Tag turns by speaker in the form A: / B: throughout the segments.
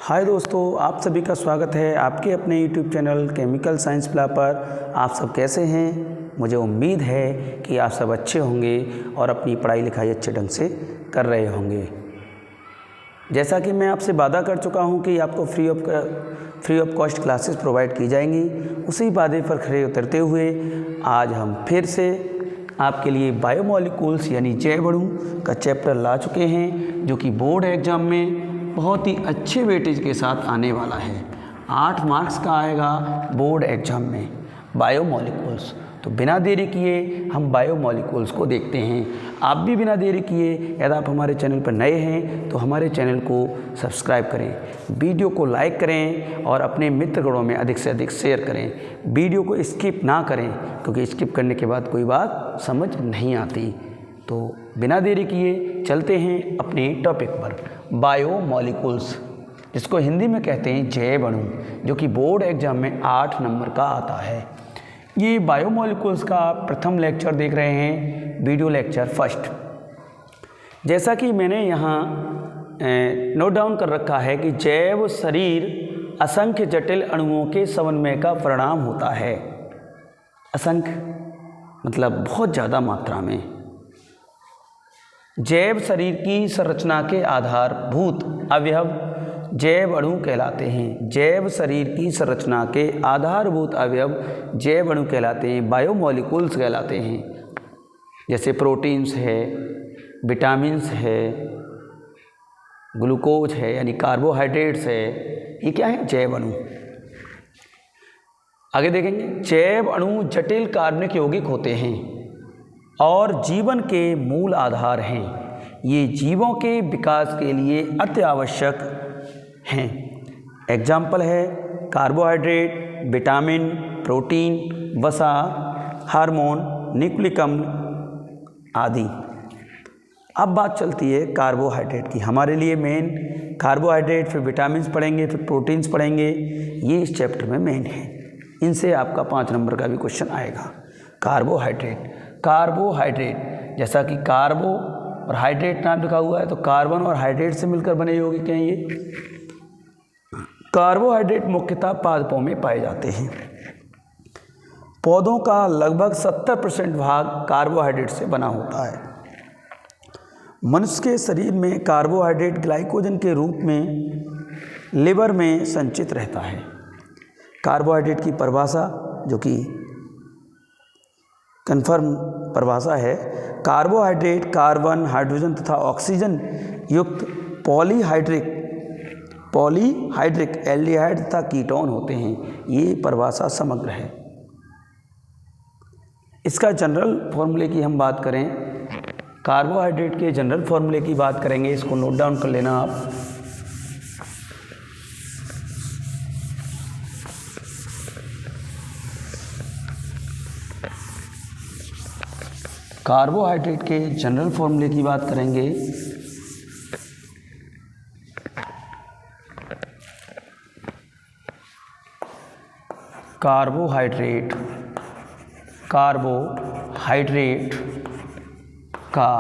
A: हाय दोस्तों, आप सभी का स्वागत है आपके अपने YouTube channel chemical science lab पर। आप सब कैसे हैं? मुझे उम्मीद है कि आप सब अच्छे होंगे और अपनी पढ़ाई लिखाई अच्छे ढंग से कर रहे होंगे। जैसा कि मैं आपसे वादा कर चुका हूं कि आपको free of cost classes provide की जाएंगी, उसी वादे पर खरे उतरते हुए आज हम फिर से आपके लिए बायोमोलिक्यूल्स यानी जैव अणु का चैप्टर ला चुके हैं, जो कि बोर्ड एग्ज़ाम में बहुत ही अच्छे वेटेज के साथ आने वाला है। 8 मार्क्स का आएगा बोर्ड एग्ज़ाम में बायोमोलिक्यूल्स। तो बिना देरी किए हम बायोमोलिक्यूल्स को देखते हैं। आप भी बिना देरी किए, यदि आप हमारे चैनल पर नए हैं तो हमारे चैनल को सब्सक्राइब करें, वीडियो को लाइक करें और अपने मित्रगणों में अधिक से अधिक शेयर करें। वीडियो को स्किप ना करें, क्योंकि स्किप करने के बाद कोई बात समझ नहीं आती। तो बिना देरी किए चलते हैं अपने टॉपिक पर, बायोमोलिक्यूल्स, जिसको हिंदी में कहते हैं जैव अणु, जो कि बोर्ड एग्जाम में 8 नंबर का आता है। ये बायोमोलिक्यूल्स का प्रथम लेक्चर देख रहे हैं, वीडियो लेक्चर फर्स्ट। जैसा कि मैंने यहाँ नोट डाउन कर रखा है कि जैव शरीर असंख्य जटिल अणुओं के समन्वय का परिणाम होता है। असंख्य मतलब बहुत ज़्यादा मात्रा में। जैव शरीर की संरचना के आधारभूत अवयव जैव अणु कहलाते हैं। जैव शरीर की संरचना के आधारभूत अवयव जैव अणु कहलाते हैं, बायोमोलिक्यूल्स कहलाते हैं। जैसे प्रोटीन्स है, विटामिन्स है, ग्लूकोज है यानी कार्बोहाइड्रेट्स है, ये क्या है? जैव अणु। आगे देखेंगे, जैव अणु जटिल कार्बनिक यौगिक होते हैं और जीवन के मूल आधार हैं। ये जीवों के विकास के लिए अति आवश्यक हैं। एग्जाम्पल है कार्बोहाइड्रेट, विटामिन, प्रोटीन, वसा, हार्मोन, न्यूक्लिक अम्ल आदि। अब बात चलती है कार्बोहाइड्रेट की। हमारे लिए मेन कार्बोहाइड्रेट, फिर विटामिन्स पढ़ेंगे, फिर प्रोटीन्स पढ़ेंगे। ये इस चैप्टर में मेन है। इनसे आपका 5 नंबर का भी क्वेश्चन आएगा। कार्बोहाइड्रेट जैसा कि कार्बो और हाइड्रेट नाम लिखा हुआ है, तो कार्बन और हाइड्रेट से मिलकर बने यौगिक हैं ये। कार्बोहाइड्रेट मुख्यतः पादपों में पाए जाते हैं। पौधों का लगभग 70% भाग कार्बोहाइड्रेट से बना होता है। मनुष्य के शरीर में कार्बोहाइड्रेट ग्लाइकोजन के रूप में लिवर में संचित रहता है। कार्बोहाइड्रेट की परिभाषा, जो कि कन्फर्म परिभाषा है, कार्बोहाइड्रेट कार्बन, हाइड्रोजन तथा ऑक्सीजन युक्त पॉलीहाइड्रिक एल्डिहाइड तथा कीटोन होते हैं। ये परिभाषा समग्र है। इसका जनरल फॉर्मूले की हम बात करें, कार्बोहाइड्रेट के जनरल फॉर्मूले की बात करेंगे, इसको नोट डाउन कर लेना आप। कार्बोहाइड्रेट के जनरल फॉर्मूले की बात करेंगे। कार्बोहाइड्रेट का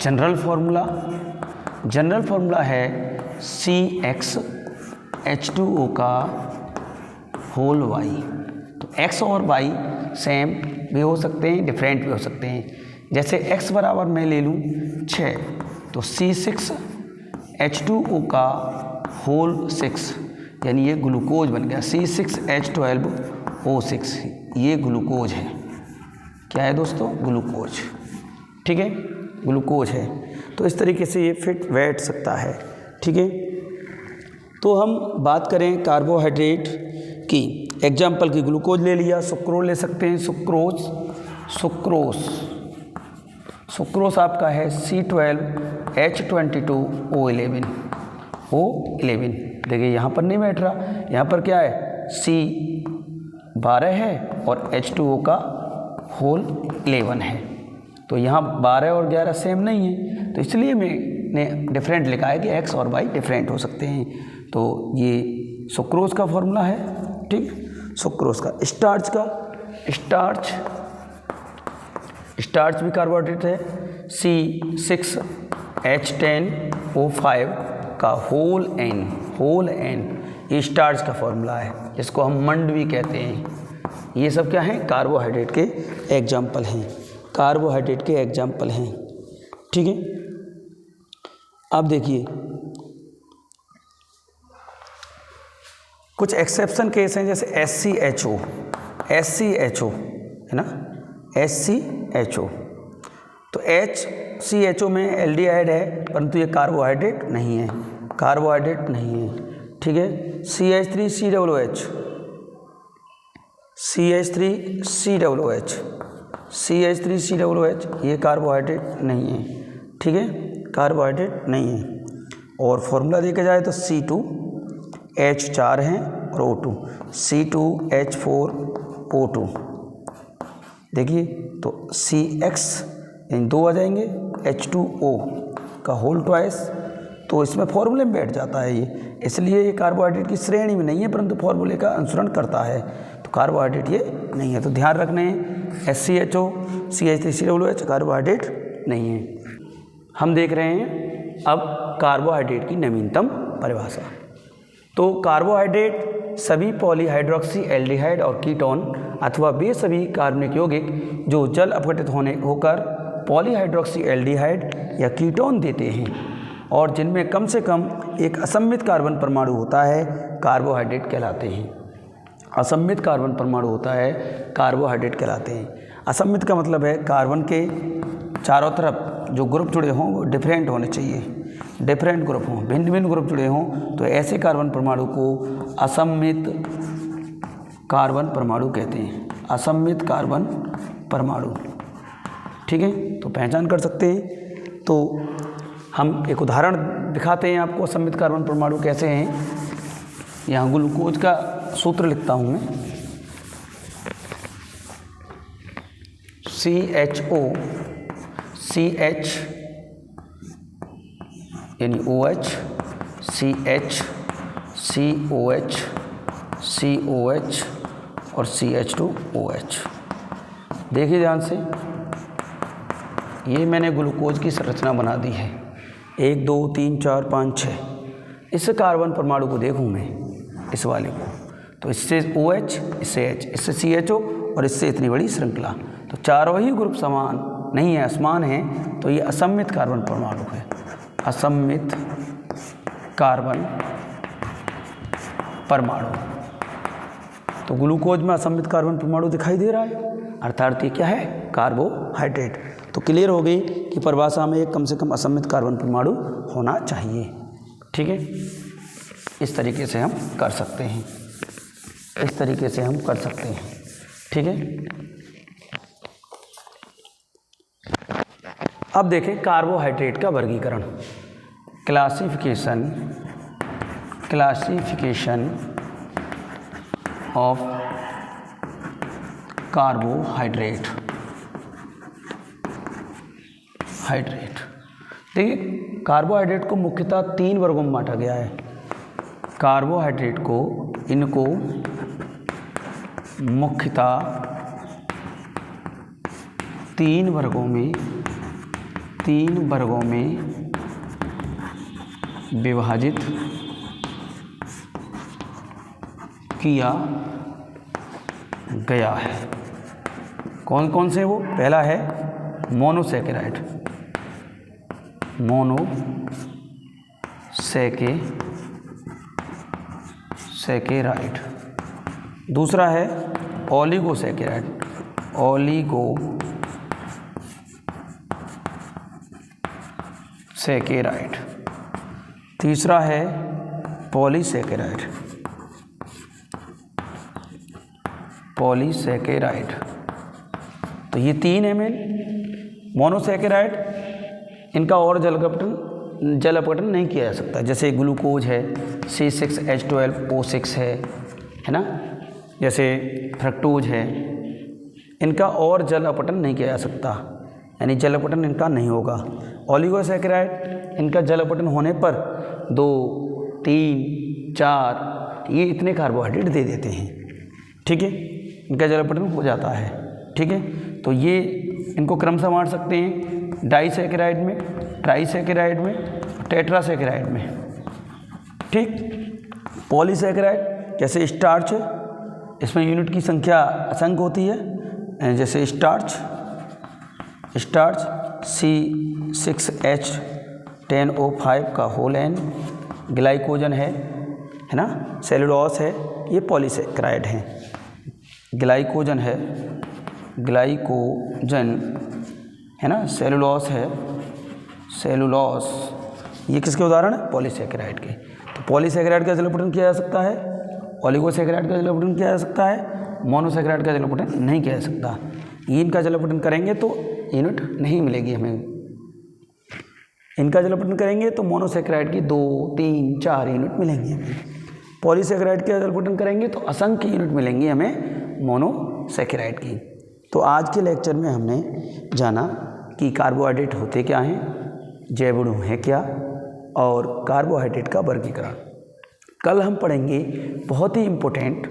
A: जनरल फॉर्मूला है CxH2O का होल y। तो x और y सेम भी हो सकते हैं, डिफरेंट भी हो सकते हैं। जैसे x बराबर मैं ले लूँ 6, तो C6H2O का होल 6 यानी ये ग्लूकोज बन गया। C6H12O6 ये ग्लूकोज है। क्या है दोस्तों? ग्लूकोज। ठीक है, ग्लूकोज है। तो इस तरीके से ये फिट बैठ सकता है। ठीक है, तो हम बात करें कार्बोहाइड्रेट की। एग्जाम्पल की ग्लूकोज ले लिया, सुक्रोज ले सकते हैं। सुक्रोज आपका है C12H22O11। देखिए यहाँ पर नहीं बैठ रहा, यहाँ पर क्या है? C12 है और H2O का होल 11 है। तो यहाँ 12 और 11 सेम नहीं है, तो इसलिए मैंने डिफरेंट लिखा है कि x और y डिफरेंट हो सकते हैं। तो ये सुक्रोज का फॉर्मूला है। ठीक, सुक्रोज का। स्टार्च भी कार्बोहाइड्रेट है। C6H10O5 का होल एन ये स्टार्च का फॉर्मूला है, जिसको हम मंड भी कहते हैं। ये सब क्या हैं? कार्बोहाइड्रेट के एग्जाम्पल हैं, कार्बोहाइड्रेट के एग्जाम्पल हैं। ठीक है, अब देखिए कुछ एक्सेप्शन केस हैं, जैसे SCHO है ना, SCHO। तो HCHO में एल्डिहाइड है, परंतु ये कार्बोहाइड्रेट नहीं है, कार्बोहाइड्रेट नहीं है। ठीक है, CH3COOH, CH3COOH ये कार्बोहाइड्रेट नहीं है। ठीक है, कार्बोहाइड्रेट नहीं है। और फॉर्मूला देखा जाए तो C2H4 हैं और O2, C2H4O2। देखिए तो CX इन 2 आ जाएंगे, H2O का होल ट्वाइस, तो इसमें फॉर्मूले में बैठ जाता है ये, इसलिए ये कार्बोहाइड्रेट की श्रेणी में नहीं है, परंतु फॉर्मूले का अनुसरण करता है, तो कार्बोहाइड्रेट ये नहीं है। तो ध्यान रखना है SCHO CH3COOH कार्बोहाइड्रेट नहीं है। हम देख रहे हैं अब कार्बोहाइड्रेट की नवीनतम परिभाषा। तो कार्बोहाइड्रेट सभी पॉलीहाइड्रोक्सी एल्डिहाइड और कीटोन अथवा वे सभी कार्बनिक यौगिक जो जल अपघटित होकर पॉलीहाइड्रोक्सी एल्डिहाइड या कीटोन देते हैं और जिनमें कम से कम एक असममित कार्बन परमाणु होता है, कार्बोहाइड्रेट कहलाते हैं। असममित कार्बन परमाणु होता है, कार्बोहाइड्रेट कहलाते हैं। असममित का मतलब है कार्बन के चारों तरफ जो ग्रुप जुड़े हों वो डिफरेंट होने चाहिए, डिफरेंट ग्रुप हों, भिन्न भिन्न ग्रुप जुड़े हों, तो ऐसे कार्बन परमाणु को असममित कार्बन परमाणु कहते हैं, असममित कार्बन परमाणु। ठीक है, तो पहचान कर सकते हैं। तो हम एक उदाहरण दिखाते हैं आपको, असममित कार्बन परमाणु कैसे हैं। यहाँ ग्लूकोज का सूत्र लिखता हूँ मैं, CHO CH यानी OH, CH COH COH और CH2OH। देखिए ध्यान से, ये मैंने ग्लूकोज की संरचना बना दी है, 1 2 3 4 5 6। इस कार्बन परमाणु को देखूँ मैं, इस वाले को, तो इससे OH, इससे H, इससे CHO और इससे इतनी बड़ी श्रृंखला, तो चारों ही ग्रुप समान नहीं है, असमान है, तो ये असममित कार्बन परमाणु है, असममित कार्बन परमाणु। तो ग्लूकोज में असममित कार्बन परमाणु दिखाई दे रहा है, अर्थात ये क्या है? कार्बोहाइड्रेट। तो क्लियर हो गई कि परिभाषा में एक कम से कम असममित कार्बन परमाणु होना चाहिए। ठीक है, इस तरीके से हम कर सकते हैं, इस तरीके से हम कर सकते हैं। ठीक है, अब देखें कार्बोहाइड्रेट का वर्गीकरण, क्लासिफिकेशन ऑफ कार्बोहाइड्रेट। देखिए, कार्बोहाइड्रेट को मुख्यतः 3 वर्गों में बांटा गया है। कार्बोहाइड्रेट को इनको मुख्यतः 3 वर्गों में विभाजित किया गया है। कौन कौन से वो? पहला है मोनोसैकेराइड, मोनोसैकेराइड। दूसरा है ओलिगोसैकेराइड, ओलिगोसैकेराइड। तीसरा है पॉलीसैकेराइड, पॉलीसैकेराइड। तो ये 3 है मेन। मोनोसैकेराइड, इनका और जल अपघटन नहीं किया जा सकता, जैसे ग्लूकोज है, C6H12O6 है ना, जैसे फ्रक्टोज है, इनका और जल अपघटन नहीं किया जा सकता, यानी जल अपघटन इनका नहीं होगा। ओलिगोसैकेराइड, इनका जल अपघटन होने पर 2 3 4 ये इतने कार्बोहाइड्रेट दे देते हैं। ठीक है, इनका जल अपघटन हो जाता है। ठीक है, तो ये इनको क्रमशः बांट सकते हैं डाइसैकेराइड में, ट्राइसैकेराइड में, टेट्रासैकेराइड में। ठीक। पॉलीसैकेराइड जैसे स्टार्च, इसमें यूनिट की संख्या असंख्य होती है, जैसे स्टार्च C6H10O5 का होल N, ग्लाइकोजन है ना, सेलुलोज है, ये पॉलीसैकेराइड हैं। ग्लाइकोजन है, ग्लाइकोजन है ना, सेलुलोज है, सेलुलोज, ये किसके उदाहरण है? पॉलीसैकेराइड के। तो पॉलीसैकेराइड का जलपठन किया जा सकता है, ओलिगोसैकेराइड का जलपठन किया जा सकता है, मोनोसैकेराइड का जलपठन नहीं किया जा सकता। इनका जलपठन करेंगे तो यूनिट नहीं मिलेगी हमें। इनका जलपठन करेंगे तो मोनोसैकेराइड की 2, 3, 4 यूनिट मिलेंगी हमें। पॉलीसैकेराइड का जलपठन करेंगे तो असंख्य यूनिट मिलेंगी हमें मोनोसैकेराइड की। तो आज के लेक्चर में हमने जाना कि कार्बोहाइड्रेट होते क्या हैं, जैव अणु है क्या, और कार्बोहाइड्रेट का वर्गीकरण। कल हम पढ़ेंगे बहुत ही इम्पोर्टेंट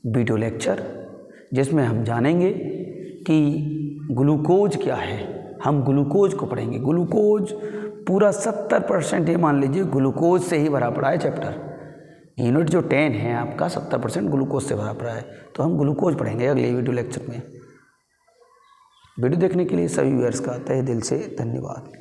A: वीडियो लेक्चर, जिसमें हम जानेंगे कि ग्लूकोज क्या है। हम ग्लूकोज को पढ़ेंगे। ग्लूकोज पूरा 70%, ये मान लीजिए ग्लूकोज से ही भरा पड़ा है चैप्टर। यूनिट जो 10 है आपका 70% ग्लूकोज से भरा पड़ा है। तो हम ग्लूकोज पढ़ेंगे अगले वीडियो लेक्चर में। वीडियो देखने के लिए सभी व्यूअर्स का तहे दिल से धन्यवाद।